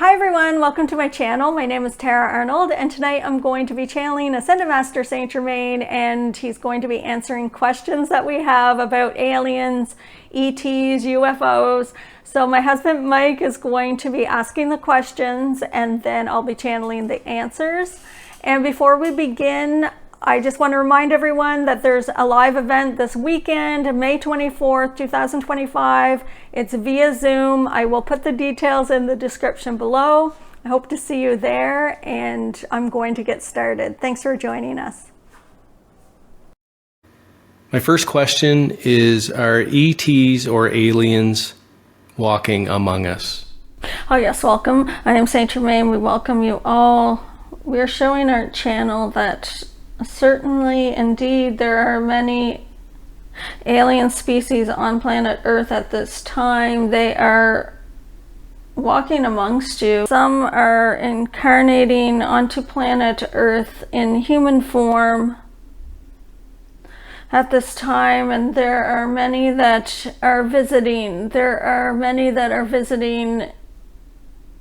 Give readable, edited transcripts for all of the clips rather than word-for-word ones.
Hi everyone, welcome to my channel. My name is Tara Arnold, and tonight I'm going to be channeling Ascended Master St.Germain, and he's going to be answering questions that we have about aliens, ETs, UFOs. So my husband Mike is going to be asking the questions, and then I'll be channeling the answers. And before we begin, I just want to remind everyone that there's a live event this weekend, May 24th, 2025. It's via Zoom. I will put the details in the description below. I hope to see you there, and I'm going to get started. Thanks for joining us. My first question is, are ETs or aliens walking among us? Oh yes, welcome. I am St.Germain. We welcome you all. We're showing our channel that certainly, indeed, there are many alien species on planet Earth at this time. They are walking amongst you. Some are incarnating onto planet Earth in human form at this time, and there are many that are visiting. There are many that are visiting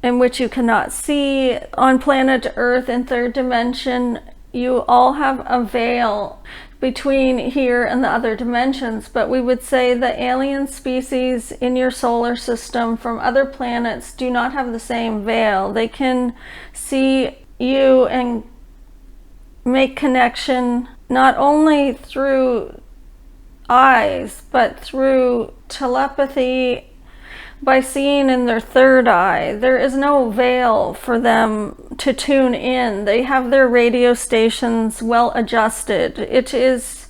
in which you cannot see on planet Earth in third dimension. You all have a veil between here and the other dimensions, but we would say the alien species in your solar system from other planets do not have the same veil. They can see you and make connection not only through eyes, but through telepathy, by seeing in their third eye. There is no veil for them to tune in. They have their radio stations well adjusted. It is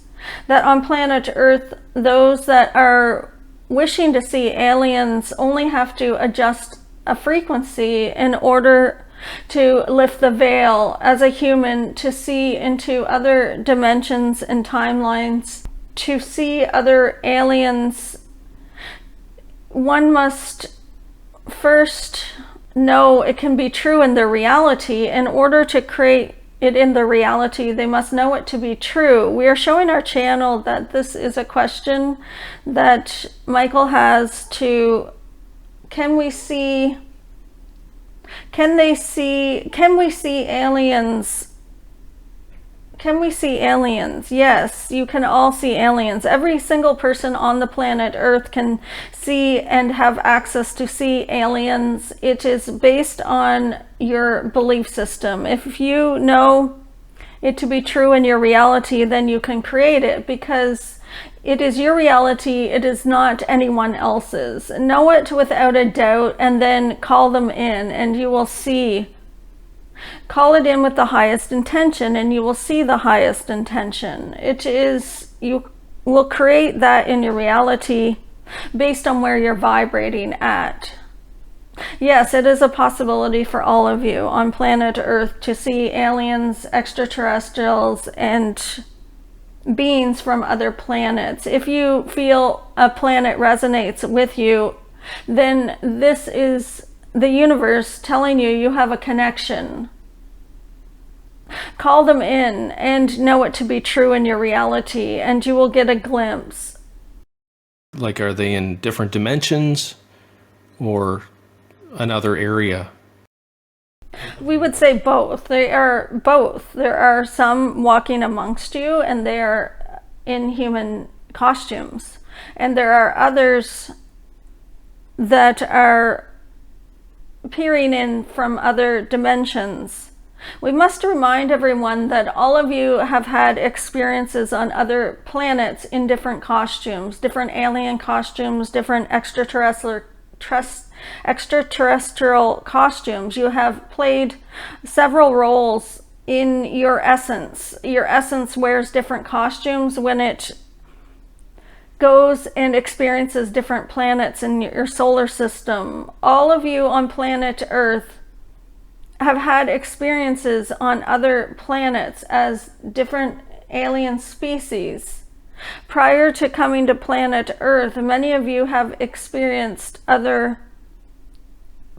that on planet Earth, those that are wishing to see aliens only have to adjust a frequency in order to lift the veil as a human, to see into other dimensions and timelines, to see other aliens. One must first know it can be true in their reality. In order to create it in the reality, they must know it to be true. We are showing our channel that this is a question that Michael has to, can we see aliens? Can we see aliens? Yes, you can all see aliens. Every single person on the planet Earth can see and have access to see aliens. It is based on your belief system. If you know it to be true in your reality, then you can create it, because it is your reality. It is not anyone else's. Know it without a doubt, and then call them in, and you will see. Call it in with the highest intention, and you will see the highest intention. It is, you will create that in your reality based on where you're vibrating at. Yes, it is a possibility for all of you on planet Earth to see aliens, extraterrestrials, and beings from other planets. If you feel a planet resonates with you, then this is the universe telling you you have a connection. Call them in and know it to be true in your reality, and you will get a glimpse. Like, are they in different dimensions or another area? We would say both. They are both. There are some walking amongst you, and they are in human costumes. And there are others that are peering in from other dimensions. We must remind everyone that all of you have had experiences on other planets in different costumes, different alien costumes, different extraterrestrial costumes. You have played several roles in your essence. Your essence wears different costumes when it goes and experiences different planets in your solar system. All of you on planet Earth have had experiences on other planets as different alien species. Prior to coming to planet Earth, many of you have experienced other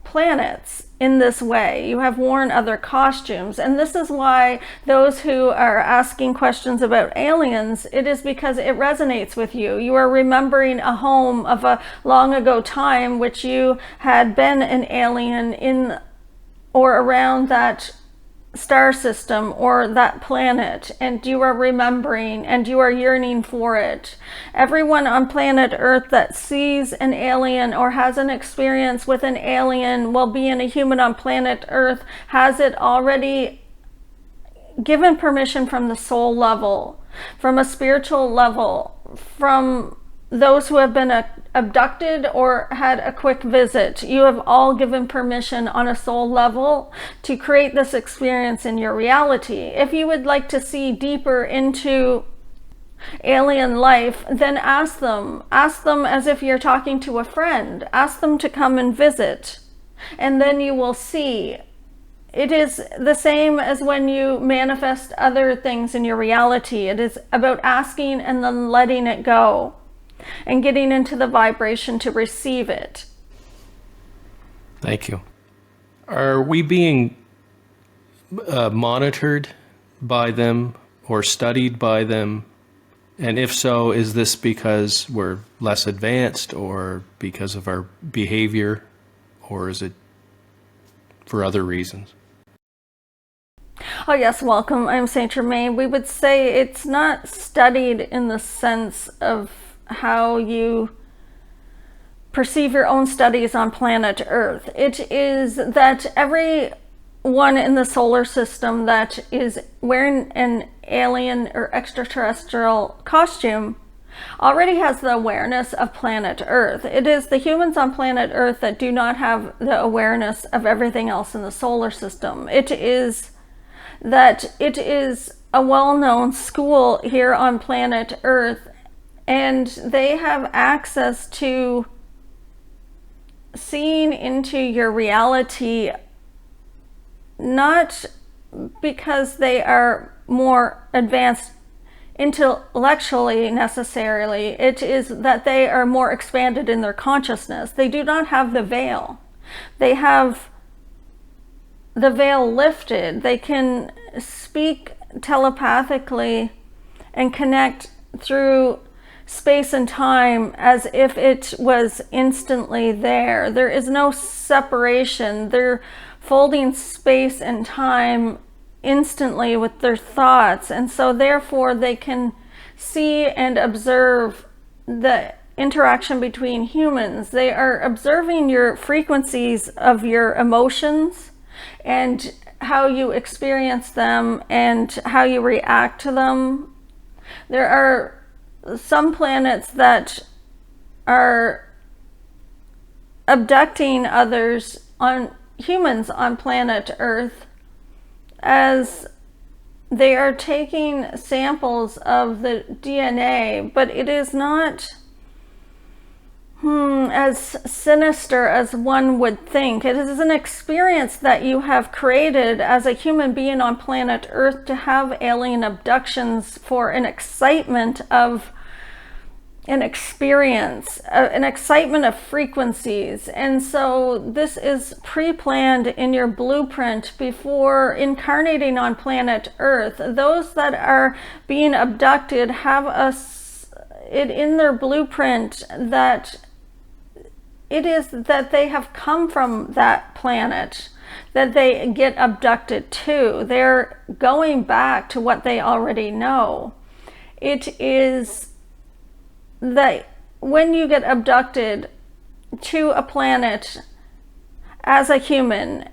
planets in this way. You have worn other costumes, and this is why those who are asking questions about aliens, it is because it resonates with you. You are remembering a home of a long ago time which you had been an alien in or around that star system or that planet, and you are remembering and you are yearning for it. Everyone on planet Earth that sees an alien or has an experience with an alien while being a human on planet Earth has it already given permission from the soul level, from a spiritual level, from those who have been abducted or had a quick visit. You have all given permission on a soul level to create this experience in your reality. If you would like to see deeper into alien life, then ask them as if you're talking to a friend. Ask them to come and visit, and then you will see. It is the same as when you manifest other things in your reality. It is about asking and then letting it go and getting into the vibration to receive it. Thank you. Are we being monitored by them or studied by them? And if so, is this because we're less advanced or because of our behavior, or is it for other reasons? Oh yes, welcome. I'm St.Germain. We would say it's not studied in the sense of how you perceive your own studies on planet Earth. It is that everyone in the solar system that is wearing an alien or extraterrestrial costume already has the awareness of planet Earth. It is the humans on planet Earth that do not have the awareness of everything else in the solar system. It is that it is a well-known school here on planet Earth, and they have access to seeing into your reality, not because they are more advanced intellectually necessarily. It is that they are more expanded in their consciousness. They do not have the veil. They have the veil lifted. They can speak telepathically and connect through space and time as if it was instantly there. There is no separation. They're folding space and time instantly with their thoughts, and so therefore they can see and observe the interaction between humans. They are observing your frequencies of your emotions and how you experience them and how you react to them. There are some planets that are abducting humans on planet Earth, as they are taking samples of the DNA, but it is not as sinister as one would think. It is an experience that you have created as a human being on planet Earth to have alien abductions for an excitement of an experience, an excitement of frequencies. And so this is pre-planned in your blueprint before incarnating on planet Earth. Those that are being abducted have it in their blueprint that it is that they have come from that planet, that they get abducted to. They're going back to what they already know. It is that when you get abducted to a planet as a human,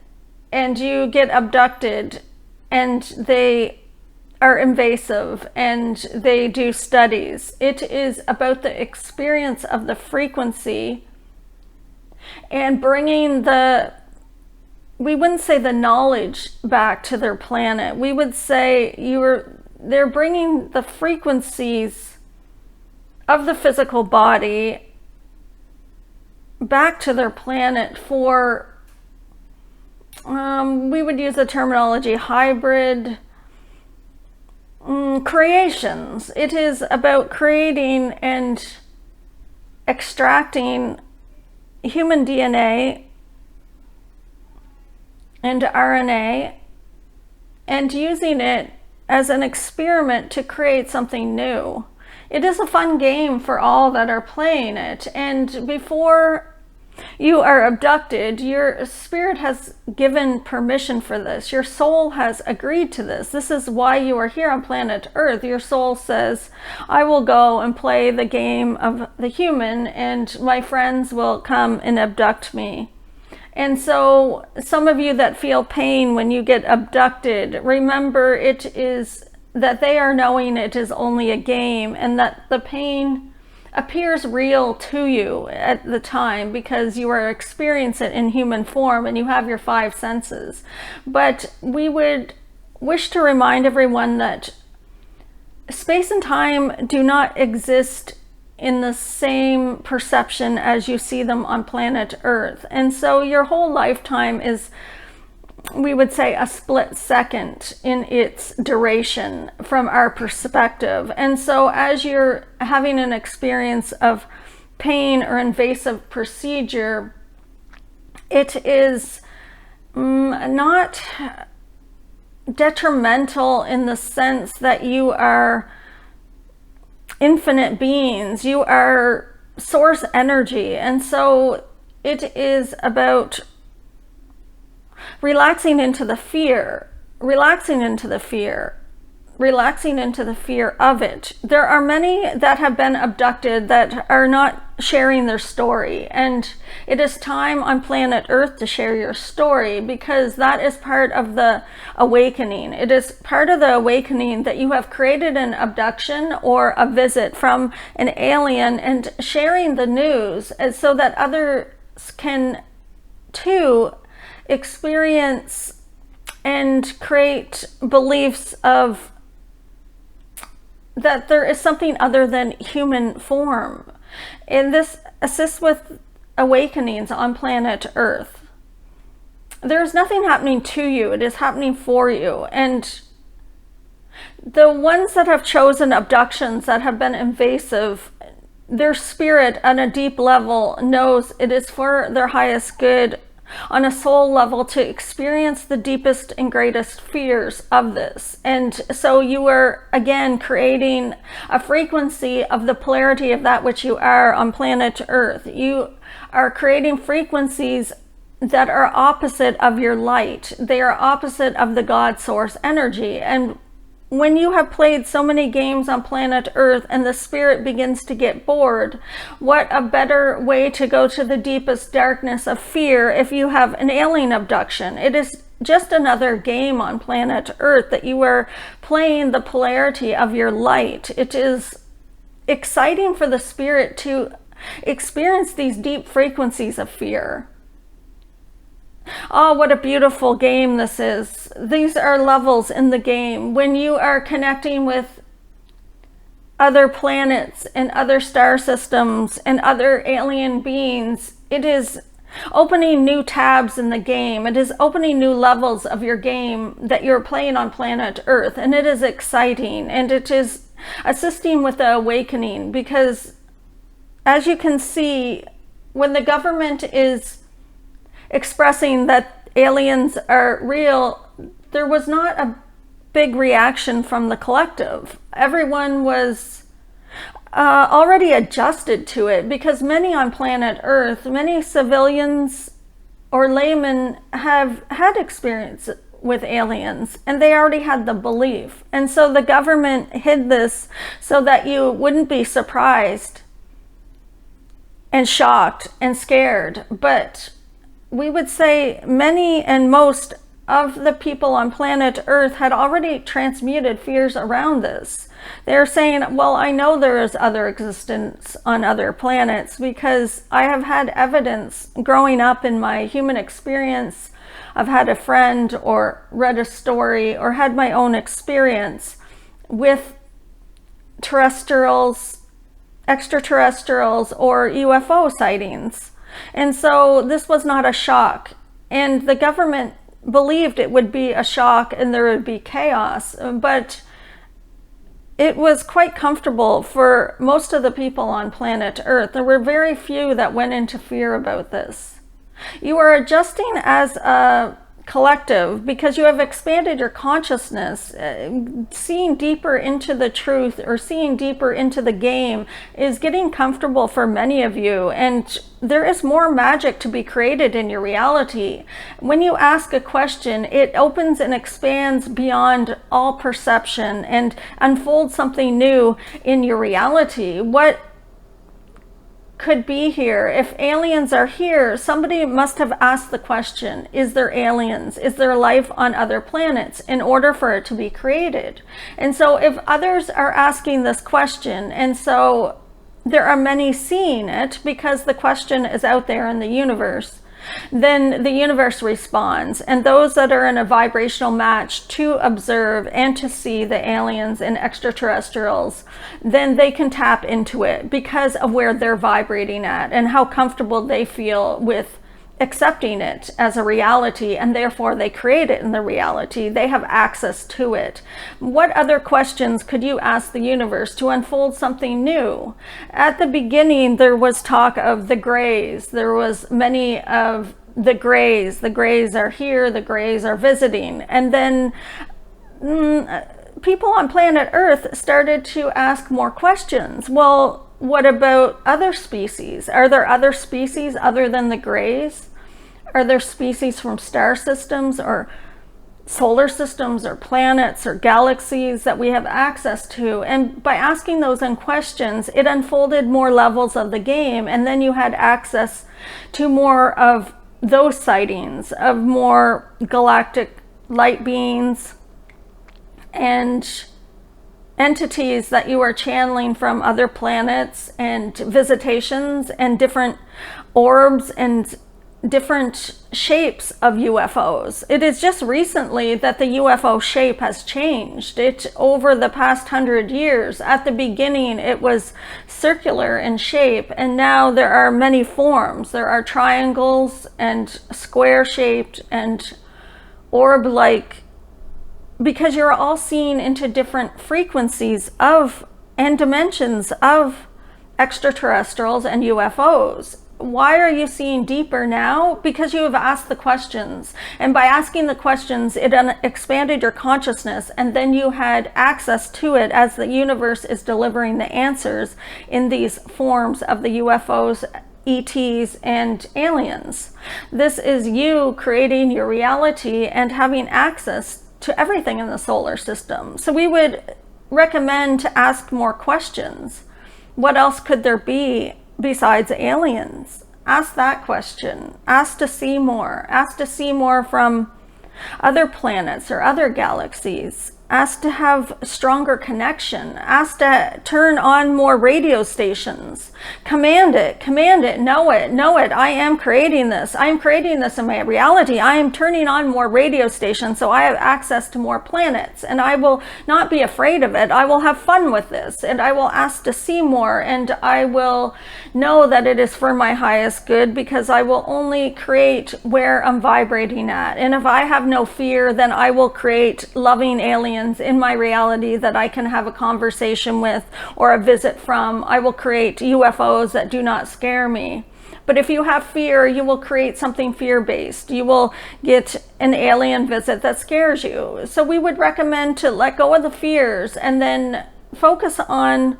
and you get abducted and they are invasive and they do studies, it is about the experience of the frequency and bringing we wouldn't say the knowledge back to their planet. We would say they're bringing the frequencies of the physical body back to their planet for, we would use the terminology hybrid creations. It is about creating and extracting human DNA and RNA and using it as an experiment to create something new. It is a fun game for all that are playing it. And before You are abducted. Your spirit has given permission for this. Your soul has agreed to this. This is why you are here on planet Earth. Your soul says, I will go and play the game of the human, and my friends will come and abduct me. And so some of you that feel pain when you get abducted, remember it is that they are knowing it is only a game, and that the pain appears real to you at the time because you are experiencing it in human form and you have your 5 senses. But we would wish to remind everyone that space and time do not exist in the same perception as you see them on planet Earth. And so your whole lifetime is, we would say, a split second in its duration from our perspective. And so as you're having an experience of pain or invasive procedure, it is not detrimental in the sense that you are infinite beings. You are source energy. And so it is about relaxing into the fear, relaxing into the fear of it. There are many that have been abducted that are not sharing their story, and it is time on planet Earth to share your story, because that is part of the awakening. It is part of the awakening that you have created an abduction or a visit from an alien, and sharing the news so that others can too experience and create beliefs of that there is something other than human form. And this assists with awakenings on planet Earth. There is nothing happening to you, it is happening for you. And the ones that have chosen abductions that have been invasive, their spirit on a deep level knows it is for their highest good on a soul level to experience the deepest and greatest fears of this. And so you are again creating a frequency of the polarity of that which you are on planet Earth. You are creating frequencies that are opposite of your light. They are opposite of the God source energy. And when you have played so many games on planet Earth and the spirit begins to get bored, what a better way to go to the deepest darkness of fear if you have an alien abduction. It is just another game on planet Earth that you are playing the polarity of your light. It is exciting for the spirit to experience these deep frequencies of fear. Oh, what a beautiful game this is. These are levels in the game. When you are connecting with other planets and other star systems and other alien beings, it is opening new tabs in the game. It is opening new levels of your game that you're playing on planet Earth. And it is exciting, and it is assisting with the awakening, because as you can see, when the government is expressing that aliens are real, there was not a big reaction from the collective. Everyone was already adjusted to it, because many on planet Earth, many civilians or laymen have had experience with aliens, and they already had the belief. And so the government hid this so that you wouldn't be surprised and shocked and scared. But we would say many and most of the people on planet Earth had already transmuted fears around this. They're saying, well, I know there is other existence on other planets because I have had evidence growing up in my human experience. I've had a friend or read a story or had my own experience with terrestrials, extraterrestrials, or UFO sightings. And so this was not a shock, and the government believed it would be a shock and there would be chaos, but it was quite comfortable for most of the people on planet Earth. There were very few that went into fear about this. You are adjusting as a collective, because you have expanded your consciousness. Seeing deeper into the truth, or seeing deeper into the game, is getting comfortable for many of you, and there is more magic to be created in your reality. When you ask a question, it opens and expands beyond all perception and unfolds something new in your reality. What could be here? If aliens are here, somebody must have asked the question, is there aliens? Is there life on other planets, in order for it to be created? And so if others are asking this question, and so there are many seeing it because the question is out there in the universe, then the universe responds, and those that are in a vibrational match to observe and to see the aliens and extraterrestrials, then they can tap into it because of where they're vibrating at and how comfortable they feel with accepting it as a reality, and therefore they create it in the reality. They have access to it. What other questions could you ask the universe to unfold something new? At the beginning, there was talk of the grays. There was many of the grays. The grays are here, the grays are visiting. And then people on planet Earth started to ask more questions. Well, what about other species? Are there other species other than the grays? Are there species from star systems or solar systems or planets or galaxies that we have access to? And by asking those questions, it unfolded more levels of the game, and then you had access to more of those sightings of more galactic light beings and entities that you are channeling from other planets, and visitations and different orbs and different shapes of UFOs. It is just recently that the UFO shape has changed. It over the past 100 years. At the beginning, it was circular in shape, and now there are many forms. There are triangles and square-shaped and orb-like, because you're all seeing into different frequencies of and dimensions of extraterrestrials and UFOs. Why are you seeing deeper now? Because you have asked the questions, and by asking the questions, it expanded your consciousness, and then you had access to it as the universe is delivering the answers in these forms of the UFOs, ETs, and aliens. This is you creating your reality and having access to everything in the solar system. So we would recommend to ask more questions. What else could there be besides aliens? Ask that question. Ask to see more. Ask to see more from other planets or other galaxies. Ask to have stronger connection. Ask to turn on more radio stations. Command it, know it. I am creating this. I am creating this in my reality. I am turning on more radio stations so I have access to more planets, and I will not be afraid of it. I will have fun with this, and I will ask to see more, and I will know that it is for my highest good, because I will only create where I'm vibrating at. And if I have no fear, then I will create loving aliens in my reality that I can have a conversation with or a visit from. I will create UFOs that do not scare me. But if you have fear, you will create something fear-based. You will get an alien visit that scares you. So we would recommend to let go of the fears and then focus on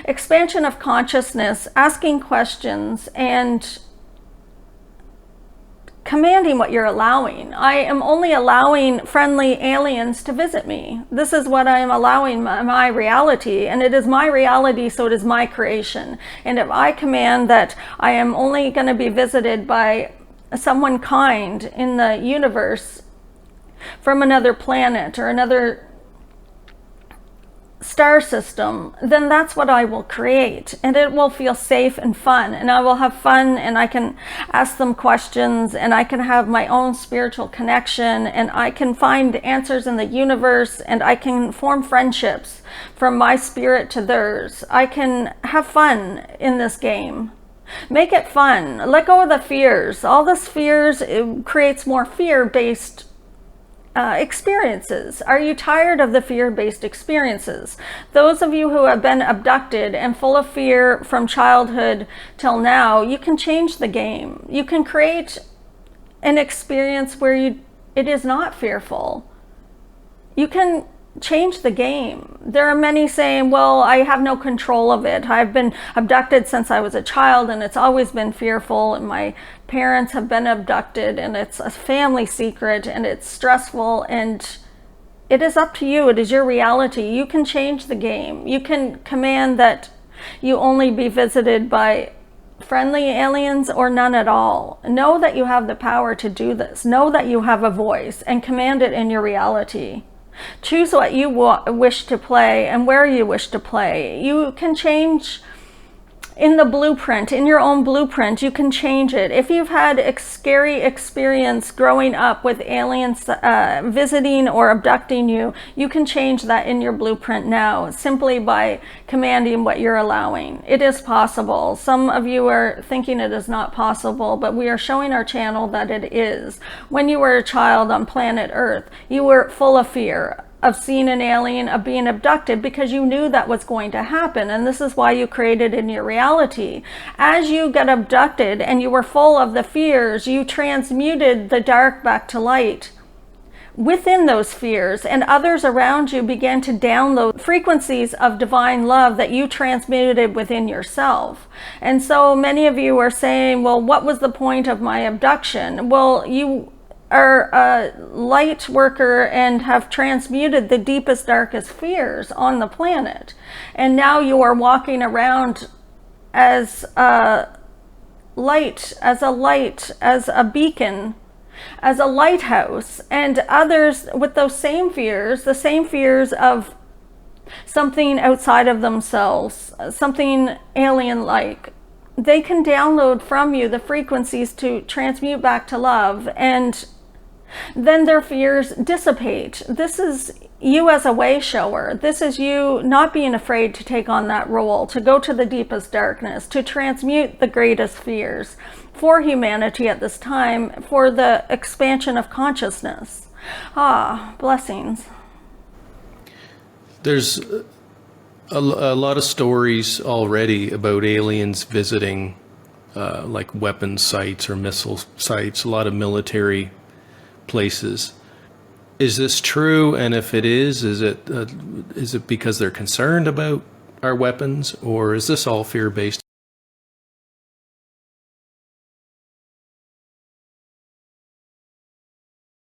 expansion of consciousness, asking questions, and commanding what you're allowing. I am only allowing friendly aliens to visit me. This is what I am allowing my reality, and it is my reality, so it is my creation. And if I command that I am only going to be visited by someone kind in the universe from another planet or another star system, then that's what I will create, and it will feel safe and fun, and I will have fun, and I can ask them questions, and I can have my own spiritual connection, and I can find answers in the universe, and I can form friendships from my spirit to theirs. I can have fun in this game. Make it fun. Let go of the fears. All this fears, it creates more fear-based experiences. Are you tired of the fear-based experiences? Those of you who have been abducted and full of fear from childhood till now, you can change the game. You can create an experience where you It is not fearful. You can change the game. There are many saying, well, I have no control of it. I've been abducted since I was a child and it's always been fearful, and my parents have been abducted and it's a family secret and it's stressful, and it is up to you. It is your reality. You can change the game. You can command that you only be visited by friendly aliens or none at all. Know that you have the power to do this. Know that you have a voice and command it in your reality. Choose what you wish to play and where you wish to play. You can change in the blueprint, in your own blueprint, you can change it. If you've had a scary experience growing up with aliens visiting or abducting you, you can change that in your blueprint now, simply by commanding what you're allowing. It is possible. Some of you are thinking it is not possible, but we are showing our channel that it is. When you were a child on planet Earth, you were full of fear of seeing an alien, of being abducted, because you knew that was going to happen, and this is why you created in your reality. As you got abducted and you were full of the fears, you transmuted the dark back to light within those fears, and others around you began to download frequencies of divine love that you transmuted within yourself. And so many of you are saying, well, what was the point of my abduction? Well, you are a light worker and have transmuted the deepest, darkest fears on the planet. And now you are walking around as a light, as a beacon, as a lighthouse, and others with those same fears, the same fears of something outside of themselves, something alien-like. They can download from you the frequencies to transmute back to love, and then their fears dissipate. This is you as a way shower. This is you not being afraid to take on that role, to go to the deepest darkness, to transmute the greatest fears for humanity at this time, for the expansion of consciousness. Blessings. There's a lot of stories already about aliens visiting like weapon sites or missile sites, a lot of military places. Is this true? And if it is it because they're concerned about our weapons, or is this all fear-based?